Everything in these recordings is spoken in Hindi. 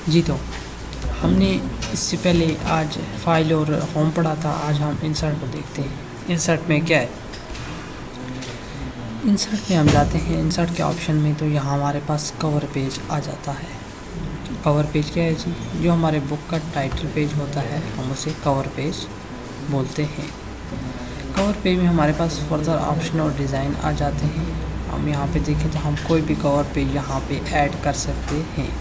जी तो हमने इससे पहले आज फाइल और होम पढ़ा था। आज हम इंसर्ट को देखते हैं। इंसर्ट में क्या है, इंसर्ट में हम जाते हैं इंसर्ट के ऑप्शन में, तो यहाँ हमारे पास कवर पेज आ जाता है। कवर पेज क्या है जी, जो हमारे बुक का टाइटल पेज होता है हम उसे कवर पेज बोलते हैं। कवर पेज में हमारे पास फर्दर ऑप्शन और डिज़ाइन आ जाते हैं। हम यहाँ पे देखें तो हम कोई भी कवर पेज यहाँ पे ऐड कर सकते हैं।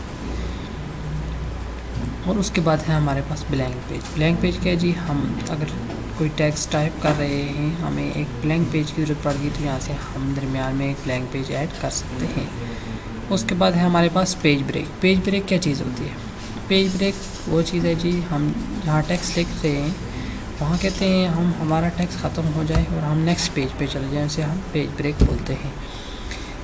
और उसके बाद है हमारे पास ब्लैंक पेज। ब्लैंक पेज क्या है जी, हम अगर कोई टेक्स्ट टाइप कर रहे हैं, हमें एक ब्लैंक पेज की ज़रूरत पड़ेगी, तो यहाँ से हम दरमियान में एक ब्लैंक पेज ऐड कर सकते हैं। उसके बाद है हमारे पास पेज ब्रेक। पेज ब्रेक क्या चीज़ होती है? पेज ब्रेक वो चीज़ है जी, हम जहाँ टेक्स्ट लिख रहे हैं वहाँ कहते हैं हम हमारा टेक्स्ट ख़त्म हो जाए और हम नेक्स्ट पेज पे चले जाएँ, उसे हम पेज ब्रेक बोलते हैं।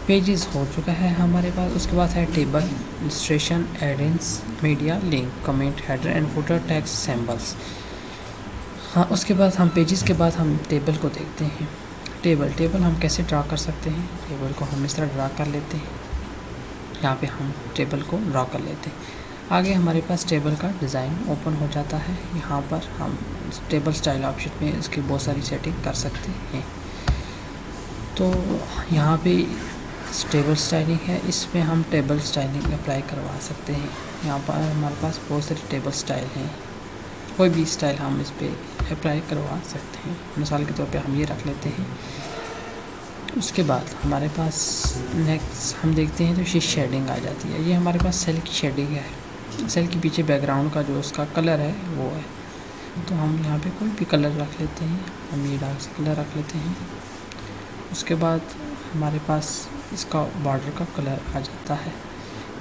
पेजेस हो चुका है हमारे पास। उसके बाद है table, illustration, add ins, media, link, comment, header and footer, text, symbols. हाँ, उसके बाद हम पेजेस के बाद हम टेबल को देखते हैं। टेबल हम कैसे ड्रा कर सकते हैं? टेबल को हम इस तरह ड्रा कर लेते हैं। यहाँ पे हम टेबल को ड्रा कर लेते हैं। आगे हमारे पास टेबल का डिज़ाइन ओपन हो जाता है। यहाँ पर हम टेबल स्टाइल ऑप्शन में इसकी बहुत सारी सेटिंग कर सकते हैं। तो यहाँ पे टेबल स्टाइलिंग है, इसमें हम टेबल स्टाइलिंग अप्लाई करवा सकते हैं। यहाँ पर हमारे पास बहुत सारे टेबल स्टाइल हैं, कोई भी स्टाइल हम इस पर अप्लाई करवा सकते हैं। मिसाल के तौर पे हम ये रख लेते हैं। उसके बाद हमारे पास नेक्स्ट हम देखते हैं तो ये शेडिंग आ जाती है। ये हमारे पास सेल की शेडिंग है। सेल के पीछे बैकग्राउंड का जो उसका कलर है वो है, तो हम यहाँ पे कोई भी कलर रख लेते हैं। हम ये डार्क कलर रख लेते हैं। उसके बाद हमारे पास इसका बॉर्डर का कलर आ जाता है।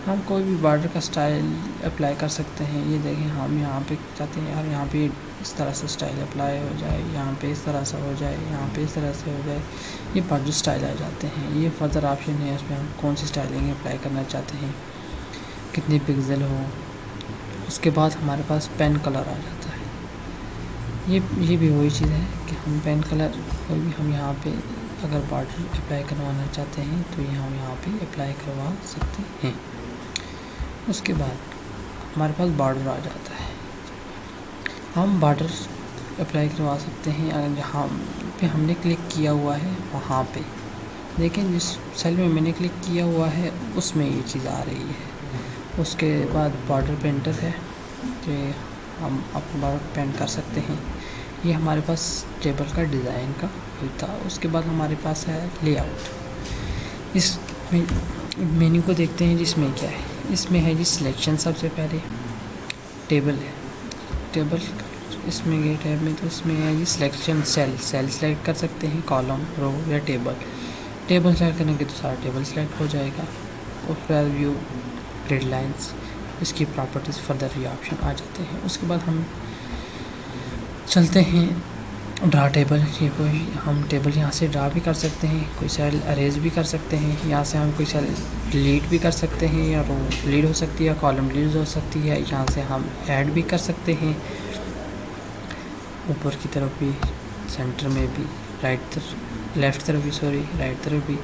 हम कोई भी बॉर्डर का स्टाइल अप्लाई कर सकते हैं। ये देखें, हम यहाँ पे चाहते हैं यार यहाँ पे इस तरह से स्टाइल अप्लाई हो जाए, यहाँ पे इस तरह से हो जाए, यहाँ पे इस तरह से हो जाए, ये बॉर्डर स्टाइल आ जाते हैं। ये फर्दर ऑप्शन है, इसमें हम कौन सी स्टाइलिंग अप्लाई करना चाहते हैं, कितनी पिक्सल हो। उसके बाद हमारे पास पेन कलर आ जाता है। ये भी वही चीज़ है कि हम पेन कलर कोई भी हम यहाँ पे अगर बॉर्डर अप्लाई करवाना चाहते हैं तो ये हम यहाँ पे अप्लाई करवा सकते हैं। उसके बाद हमारे पास बॉर्डर आ जाता है। हम बॉर्डर अप्लाई करवा सकते हैं अगर जहाँ पे हमने क्लिक किया हुआ है वहाँ पे। लेकिन जिस सेल में मैंने क्लिक किया हुआ है उसमें ये चीज़ आ रही है। उसके बाद बॉर्डर पेंटर है कि हम अपना बॉर्डर पेंट कर सकते हैं। ये हमारे पास टेबल का डिज़ाइन का ही था। उसके बाद हमारे पास है लेआउट। इस मेन्यू को देखते हैं जिसमें क्या है। इसमें है जी सिलेक्शन। सबसे पहले टेबल है। टेबल इसमें गए टैब में, तो इसमें है जी सिलेक्शन। सेल सेलेक्ट कर सकते हैं, कॉलम, रो या टेबल। टेबल सेलेक्ट करेंगे तो सारा टेबल सेलेक्ट हो जाएगा। उसके बाद व्यू, ग्रिड लाइंस, इसकी प्रॉपर्टीज़, फर्दर ये ऑप्शन आ जाते हैं। उसके बाद हम चलते हैं ड्रा टेबल। ये कोई हम टेबल यहाँ से ड्रा भी कर सकते हैं, कोई सेल अरेज भी कर सकते हैं। यहाँ से हम कोई सेल डिलीट भी कर सकते हैं, या रो डिलीट हो सकती है, कॉलम डिलीट हो सकती है। यहाँ से हम ऐड भी कर सकते हैं, ऊपर की तरफ भी, सेंटर में भी, लेफ़्ट तरफ भी, राइट तरफ भी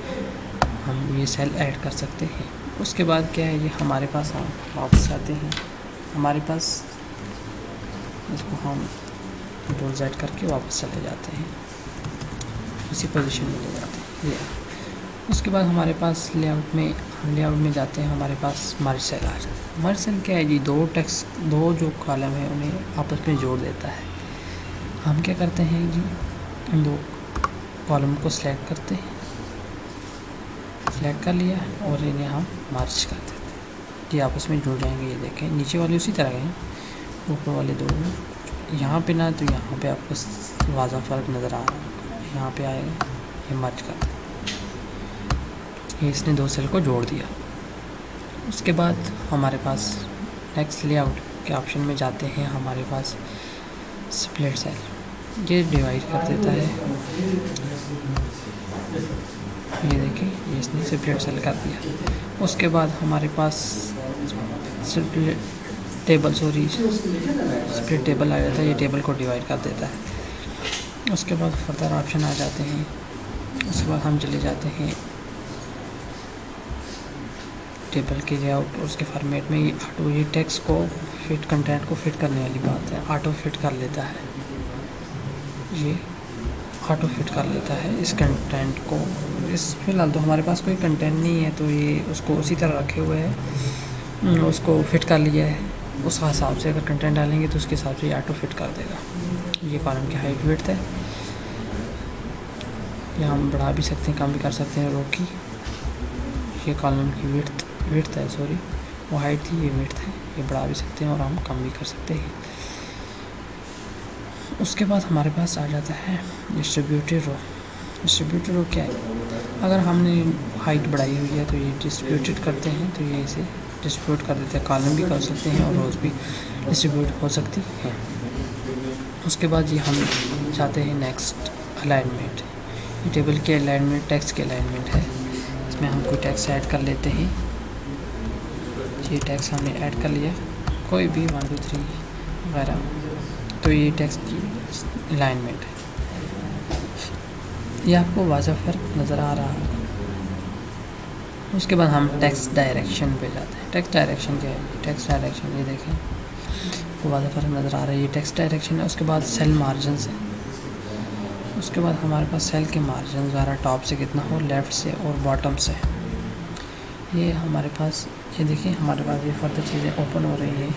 हम ये सेल ऐड कर सकते हैं। उसके बाद क्या है, ये हमारे पास हम वापस आते हैं। हमारे पास इसको हम कंट्रोल Z करके वापस चले जाते हैं, उसी पोजीशन में ले जाते हैं। उसके बाद हमारे पास लेआउट में जाते हैं। हमारे पास मर्ज सेल आ जाता है। मर्ज सेल क्या है जी, दो जो कॉलम है उन्हें आपस में जोड़ देता है। हम क्या करते हैं जी, इन दो कॉलम को सिलेक्ट करते हैं, सिलेक्ट कर लिया और इन्हें हम मर्ज कर देते हैं। ये आपस में जुड़ जाएंगे। ये देखें, नीचे वाले उसी तरह हैं, ऊपर वाले दो यहाँ पे ना, तो यहाँ पे आपको वाज़ा फ़र्क नज़र आ रहा है। यहाँ पे आएगा, ये मर्ज कर दें। ये इसने दो सेल को जोड़ दिया। उसके बाद हमारे पास नेक्स्ट लेआउट के ऑप्शन में जाते हैं। हमारे पास स्प्लिट सेल, ये डिवाइड कर देता है। ये देखिए, ये इसने स्प्लिट सेल कर दिया। उसके बाद हमारे पास स्प्लिट टेबल आ जाता है। ये टेबल को डिवाइड कर देता है। उसके बाद फर्दर ऑप्शन आ जाते हैं। उसके बाद हम चले जाते हैं टेबल के लेआउट और उसके फॉर्मेट में ये ऑटो, ये टेक्स्ट को फिट, कंटेंट को फिट करने वाली बात है, ऑटो फिट कर लेता है, ये ऑटो फिट कर लेता है इस कंटेंट को। इस फिलहाल तो हमारे पास कोई कंटेंट नहीं है, तो ये उसको उसी तरह रखे हुए है, उसको फिट कर लिया है। उस हिसाब से अगर कंटेंट डालेंगे तो उसके हिसाब से ये ऑटो फिट कर देगा। ये कॉलम की हाइट विड्थ है, ये हम बढ़ा भी सकते हैं, कम भी कर सकते हैं रो की। ये कॉलम की विड्थ है, सॉरी वो हाइट थी, ये विड्थ है, ये बढ़ा भी सकते हैं और हम कम भी कर सकते हैं। उसके बाद हमारे पास आ जाता है डिस्ट्रीब्यूटेड रो। डिस्ट्रीब्यूटेड रो क्या है? अगर हमने हाइट बढ़ाई हुई है तो ये डिस्ट्रीब्यूटेड करते हैं, तो ये इसे डिस्ट्रीब्यूट कर देते हैं। कॉलम भी कर सकते हैं और रोज भी डिस्ट्रीब्यूट हो सकती है। उसके बाद ये हम चाहते हैं नेक्स्ट अलाइनमेंट। ये टेबल के अलाइनमेंट, टेक्स्ट के अलाइनमेंट है। इसमें हम कोई टेक्स्ट ऐड कर लेते हैं। ये टेक्स्ट हमने ऐड कर लिया, कोई भी 1 2 3 वगैरह, तो ये टेक्स्ट की अलाइनमेंट है। ये आपको वाज़ह फ़र्क नज़र आ रहा है। उसके बाद हम टेक्स्ट डायरेक्शन पे जाते हैं। टेक्स्ट डायरेक्शन क्या है? टेक्स्ट डायरेक्शन ये देखें, आपको वाज़ह फ़र्क नज़र आ रहा है, ये टेक्स्ट डायरेक्शन है। उसके बाद सेल मार्जिन है। उसके बाद हमारे पास सेल के मार्जिन वगैरह टॉप से कितना हो, लेफ़्ट से और बॉटम से। ये हमारे पास, ये देखिए हमारे पास ये फर्दर चीज़ें ओपन हो रही हैं।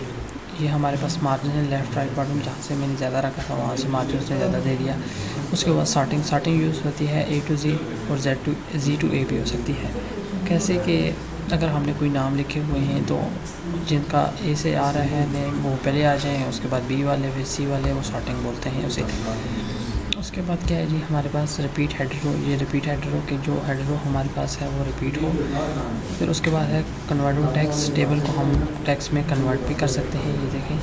ये हमारे पास मार्जिन है लेफ़्ट राइट बॉटम, जहाँ से मैंने ज़्यादा रखा था वहाँ से मार्जिन उसने ज़्यादा दे दिया। उसके बाद सॉर्टिंग यूज़ होती है A to Z और Z to A भी हो सकती है। कैसे कि अगर हमने कोई नाम लिखे हुए हैं तो जिनका A से आ रहा है नेम वो पहले आ जाएँ, उसके बाद B वाले, फिर C वाले, वो सॉर्टिंग बोलते हैं उसे। उसके बाद क्या है जी, हमारे पास रिपीट हेडर रो। ये रिपीट हेडर रो के जो हेडर रो हमारे पास है वो रिपीट हो। फिर उसके बाद है कन्वर्ट टू टेक्स्ट। टेबल को हम टेक्स्ट में कन्वर्ट भी कर सकते हैं। ये देखें,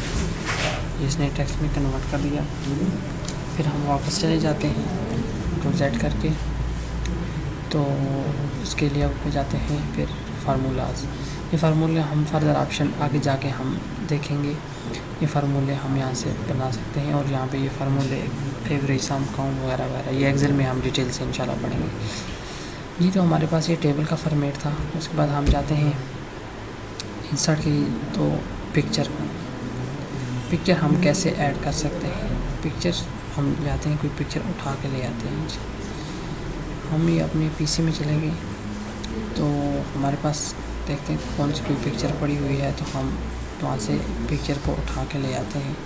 इसने टेक्स्ट में कन्वर्ट कर दिया। फिर हम वापस चले जाते हैं कंट्रोल Z करके, तो इसके लेआउट में जाते हैं। फिर फार्मूलाज, ये फार्मूले हम फर्दर ऑप्शन आगे जाके हम देखेंगे। ये फार्मूले हम यहाँ से बना सकते हैं और यहाँ पे ये फार्मूले एवरेज, सम, काउंट वगैरह वगैरह ये एक्सेल में हम डिटेल से इंशाल्लाह पढ़ेंगे। ये तो हमारे पास ये टेबल का फॉर्मेट था। उसके बाद हम जाते हैं इंसर्ट की, तो पिक्चर हम कैसे ऐड कर सकते हैं। पिक्चर हम जाते हैं, कोई पिक्चर उठा के ले आते हैं। हम ये अपने PC में चलेंगे तो हमारे पास देखते हैं कौन सी कोई पिक्चर पड़ी हुई है, तो हम वहाँ से पिक्चर को उठा के ले आते हैं।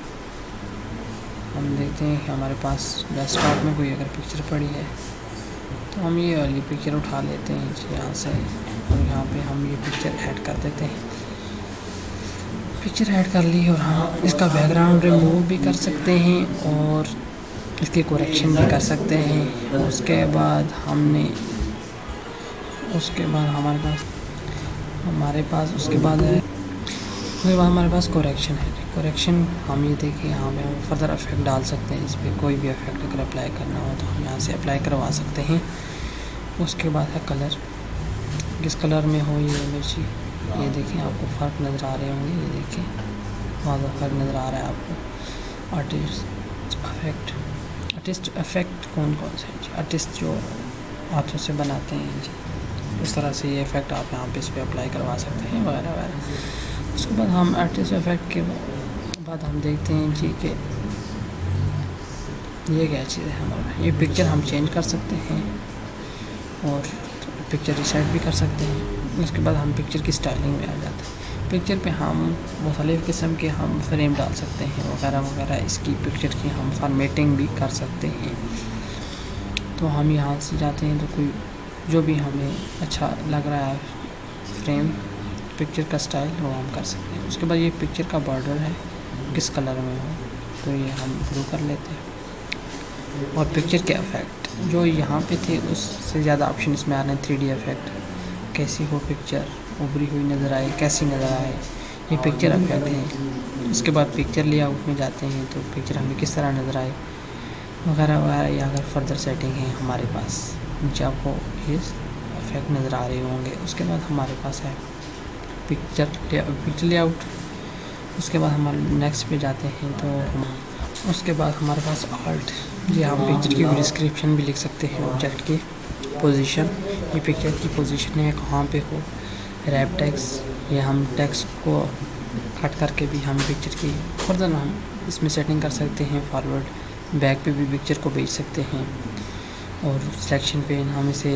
हम देखते हैं कि हमारे पास डेस्कटॉप में कोई अगर पिक्चर पड़ी है तो हम ये वाली पिक्चर उठा लेते हैं यहाँ से, और यहाँ पे हम ये पिक्चर ऐड कर देते हैं। पिक्चर ऐड कर ली और हम इसका बैकग्राउंड रिमूव भी कर सकते हैं और इसके करेक्शन भी कर सकते हैं। उसके बाद हमारे पास करेक्शन है। करेक्शन हम ये देखिए, यहाँ पे हम फर्दर इफेक्ट डाल सकते हैं। इस पर कोई भी इफेक्ट अगर अप्लाई करना हो तो हम यहाँ से अप्लाई करवा सकते हैं। उसके बाद है कलर, किस कलर में हो ये इमेज, ये देखिए आपको फ़र्क नज़र आ रहे होंगे। ये देखिए ज़्यादा फ़र्क नज़र आ रहा है आपको। आर्टिस्ट इफेक्ट कौन से हैं जी? आर्टिस्ट जो हाथों से बनाते हैं जी, इस तरह से ये इफ़ेक्ट आप यहाँ पे इस पर अप्लाई करवा सकते हैं वगैरह वगैरह। उसके बाद हम आर्टिस्ट इफेक्ट के बाद हम देखते हैं जी कि ये क्या चीज़ है हमारा। ये पिक्चर हम चेंज कर सकते हैं और पिक्चर रिसेट भी कर सकते हैं। उसके बाद हम पिक्चर की स्टाइलिंग में आ जाते हैं। पिक्चर पे हम मुख्तलिफ़ किस्म के हम फ्रेम डाल सकते हैं वगैरह वगैरह। इसकी पिक्चर की हम फॉर्मेटिंग भी कर सकते हैं। तो हम यहाँ से जाते हैं तो कोई जो भी हमें अच्छा लग रहा है फ्रेम, पिक्चर का स्टाइल, वो हम कर सकते हैं। उसके बाद ये पिक्चर का बॉर्डर है किस कलर में हो, तो ये हम ब्लू कर लेते हैं। और पिक्चर के इफ़ेक्ट जो यहाँ पे थे उससे ज़्यादा ऑप्शन इसमें आ रहे हैं। 3D इफ़ेक्ट, कैसी हो पिक्चर, उभरी हुई नज़र आए, कैसी नज़र आए, ये पिक्चर इफ़ेक्ट है। उसके बाद पिक्चर लेआउट में जाते हैं तो पिक्चर हमें किस तरह नज़र आए वगैरह वगैरह। या अगर फर्दर सेटिंग है हमारे पास, नीचे आपको ये इफ़ेक्ट नज़र आ रहे होंगे। उसके बाद हमारे पास है पिक्चर लेआउट। उसके बाद हम नेक्स्ट पे जाते हैं तो उसके बाद हमारे पास आर्ट, जी हम पिक्चर की डिस्क्रिप्शन भी लिख सकते हैं। ऑब्जेक्ट की पोजीशन, ये पिक्चर की पोजीशन है, कहाँ पे हो, रैप टेक्स्ट, ये हम टेक्स्ट को कट करके भी हम पिक्चर की फर्दर हम इसमें सेटिंग कर सकते हैं। फॉरवर्ड बैक पे भी पिक्चर को भेज सकते हैं। और सिलेक्शन पेन, हम इसे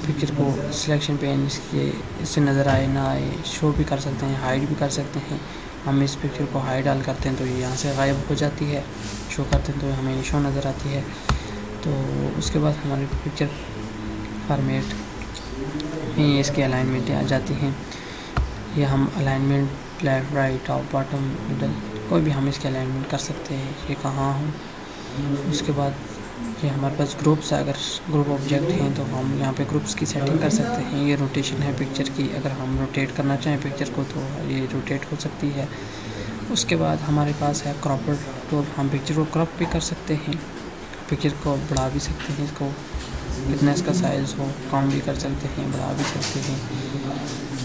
पिक्चर को सिलेक्शन पेन इससे नज़र आए ना आए शो भी कर सकते हैं, हाइड भी कर सकते हैं। हम इस पिक्चर को हाइड डाल करते हैं तो ये यहाँ से गायब हो जाती है, शो करते हैं तो हमें शो नज़र आती है। तो उसके बाद हमारी पिक्चर फॉर्मेट में इसकी अलाइनमेंटें आ जाती हैं। ये हम alignment left, right, top, bottom, middle, कोई भी हम इसकी अलाइनमेंट कर सकते हैं, ये कहाँ हो। उसके बाद ये हमारे पास ग्रुप्स है, अगर ग्रुप ऑब्जेक्ट हैं तो हम यहाँ पे ग्रुप्स की सेटिंग कर सकते हैं। ये रोटेशन है पिक्चर की, अगर हम रोटेट करना चाहें पिक्चर को तो ये रोटेट हो सकती है। उसके बाद हमारे पास है क्रॉपर टूल, हम पिक्चर को क्रॉप भी कर सकते हैं, पिक्चर को बढ़ा भी सकते हैं, इसको कितना इसका साइज़ हो कम भी कर सकते हैं, बढ़ा भी सकते हैं।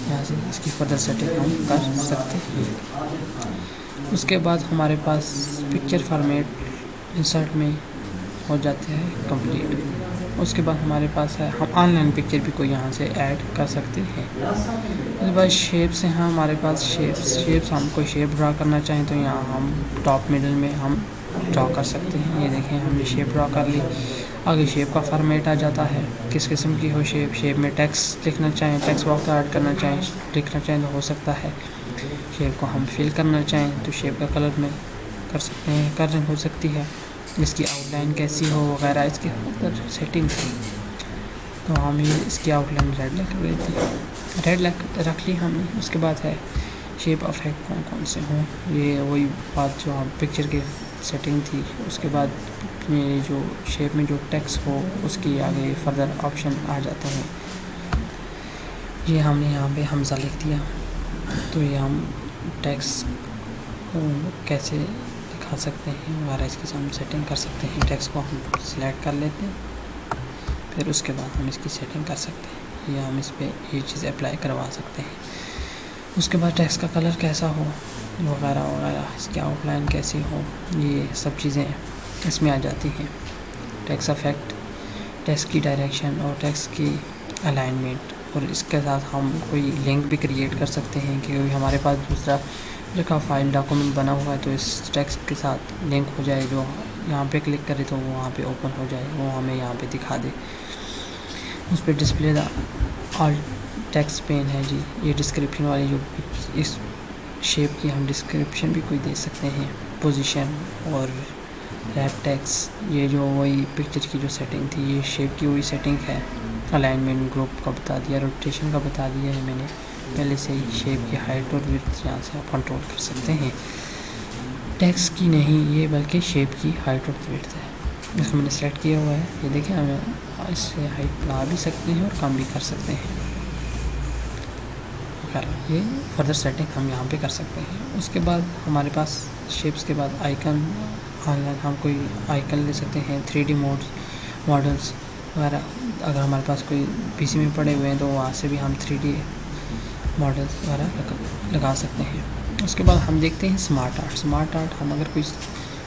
यहाँ से इसकी फर्दर सेटिंग हम कर सकते हैं। उसके बाद हमारे पास पिक्चर फॉर्मेट इंसर्ट में हो जाते हैं कंप्लीट। उसके बाद हमारे पास है हम ऑनलाइन पिक्चर भी कोई यहाँ से ऐड कर सकते हैं। उसके बाद शेप्स हैं हमारे पास, शेप्स हम कोई शेप ड्रा करना चाहें तो यहाँ हम टॉप मिडल में हम ड्रा कर सकते हैं। ये देखें हमने शेप ड्रा कर ली। आगे शेप का फॉर्मेट आ जाता है, किस किस्म की हो शेप में टेक्स्ट लिखना चाहें, टेक्स्ट बॉक्स ऐड करना चाहें, लिखना चाहें तो हो सकता है। शेप को हम फिल करना चाहें तो शेप का कलर में कर सकते हैं, कलरिंग हो सकती है। इसकी आउटलाइन कैसी हो वगैरह इसकी सेटिंग है। तो हम ये इसकी आउटलाइन रेड रख ली हमने। उसके बाद है शेप अफेक्ट कौन कौन से हों, ये वही बात जो हम पिक्चर की सेटिंग थी। उसके बाद ये जो शेप में जो टेक्स्ट हो उसकी आगे फर्दर ऑप्शन आ जाते हैं। ये हमने यहाँ पे हमज़ा लिख दिया तो ये हम टेक्स्ट को कैसे दिखा सकते हैं वगैरह इसकी हम सेटिंग कर सकते हैं। टेक्स्ट को हम सिलेक्ट कर लेते हैं, फिर उसके बाद हम इसकी सेटिंग कर सकते हैं, या हम इस पर ये चीज़ अप्लाई करवा सकते हैं। उसके बाद टेक्स्ट का कलर कैसा हो वगैरह वगैरह, इसकी आउटलाइन कैसी हो, ये सब चीज़ें इसमें आ जाती हैं। टेक्स्ट अफेक्ट, टेक्स्ट की डायरेक्शन और टेक्स्ट की अलाइनमेंट, और इसके साथ हम कोई लिंक भी क्रिएट कर सकते हैं कि हमारे पास दूसरा लिखा फाइल डॉक्यूमेंट बना हुआ है तो इस टेक्स्ट के साथ लिंक हो जाए, जो यहाँ पे क्लिक करे तो वो वहाँ पे ओपन हो जाए, वो हमें यहाँ पे दिखा दे। उस पर display the all text pen है जी, ये डिस्क्रिप्शन वाली जो इस शेप की हम डिस्क्रिप्शन भी कोई दे सकते हैं। पोजीशन और रैप टेक्स्ट, ये जो वही पिक्चर की जो सेटिंग थी, ये शेप की वही सेटिंग है। अलाइनमेंट ग्रुप का बता दिया, रोटेशन का बता दिया है मैंने पहले से ही। शेप की हाइट और विड्थ यहाँ से आप कंट्रोल कर सकते हैं। टेक्स्ट की नहीं ये, बल्कि शेप की हाइट और विड्थ है, इसको मैंने सेलेक्ट किया हुआ है। ये देखें हमें इससे हाइट बढ़ा भी सकते हैं और कम भी कर सकते हैं। ये फर्दर सेटिंग हम यहाँ पे कर सकते हैं। उसके बाद हमारे पास शेप्स के बाद आइकन, ऑनलाइन हम कोई आइकन ले सकते हैं। 3D मॉडल्स वगैरह अगर हमारे पास कोई पीसी में पड़े हुए हैं तो वहाँ से भी हम 3D मॉडल्स वगैरह लगा सकते हैं। उसके बाद हम देखते हैं स्मार्ट आर्ट। हम अगर कोई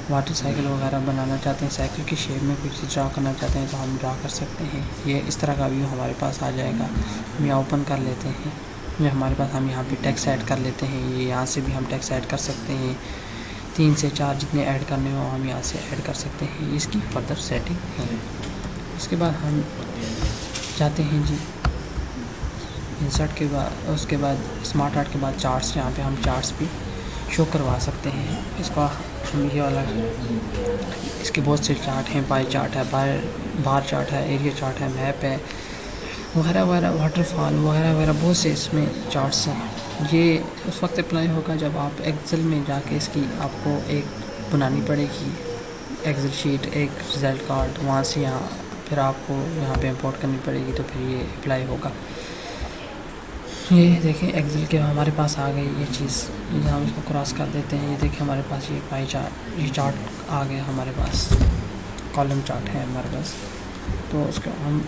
वाटर साइकिल वगैरह बनाना चाहते हैं, साइकिल की शेप में कुछ ड्रा करना चाहते हैं तो हम ड्रा कर सकते हैं। ये इस तरह का व्यू हमारे पास आ जाएगा। हम यहाँ ओपन कर लेते हैं, ये हमारे पास हम यहाँ पे टेक्स्ट ऐड कर लेते हैं। ये यहाँ से भी हम टेक्स्ट ऐड कर सकते हैं, 3 से 4 जितने ऐड करने हो हम यहाँ से ऐड कर सकते हैं। इसकी फर्दर सेटिंग है। उसके बाद हम जाते हैं जी इंसर्ट के बाद, उसके बाद स्मार्ट आर्ट के बाद चार्ट्स, यहाँ पे हम चार्ट्स भी शो करवा सकते हैं। इसका हम ये वाला, इसके बहुत से चार्ट हैं, पाई चार्ट है, बार चार्ट है, एरिया चार्ट है, मैप है वगैरह वगैरह, वाटरफॉल वगैरह वगैरह, बहुत से इसमें चार्ट्स हैं। ये उस वक्त अप्लाई होगा जब आप एक्सेल में जाके इसकी आपको एक बनानी पड़ेगी एक्सेल शीट, एक रिज़ल्ट कार्ड, वहाँ से यहाँ फिर आपको यहाँ पे इंपोर्ट करनी पड़ेगी, तो फिर ये अप्लाई होगा। ये देखें एक्सेल के हमारे पास आ गई ये चीज़, हम इसको क्रॉस कर देते हैं। ये देखें हमारे पास ये पाई चार्ट, ये चार्ट आ गया हमारे पास, कॉलम चार्ट है हमारे पास। तो उसको हम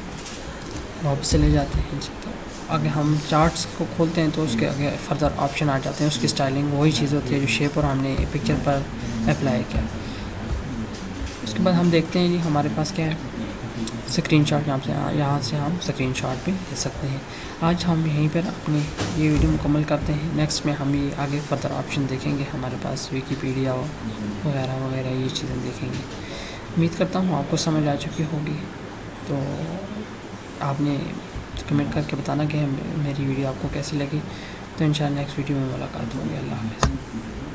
वापस चले जाते हैं जी। तो आगे हम चार्ट्स को खोलते हैं तो उसके आगे फर्दर ऑप्शन आ जाते हैं। उसकी स्टाइलिंग वही चीज़ होती है जो शेप और हमने पिक्चर पर अप्लाई किया। उसके बाद हम देखते हैं जी हमारे पास क्या है, स्क्रीनशॉट यहाँ से हम स्क्रीनशॉट भी ले सकते हैं। आज हम यहीं पर अपनी ये वीडियो मुकम्मल करते हैं। नेक्स्ट में हम ये आगे फर्दर ऑप्शन देखेंगे, हमारे पास विकिपीडिया वगैरह वगैरह ये चीज़ें देखेंगे। उम्मीद करता हूँ आपको समझ आ चुकी होगी। तो आपने कमेंट करके बताना कि मेरी वीडियो आपको कैसी लगी। तो इंशाल्लाह नेक्स्ट वीडियो में मुलाकात होगी। अल्लाह हाफ़िज़।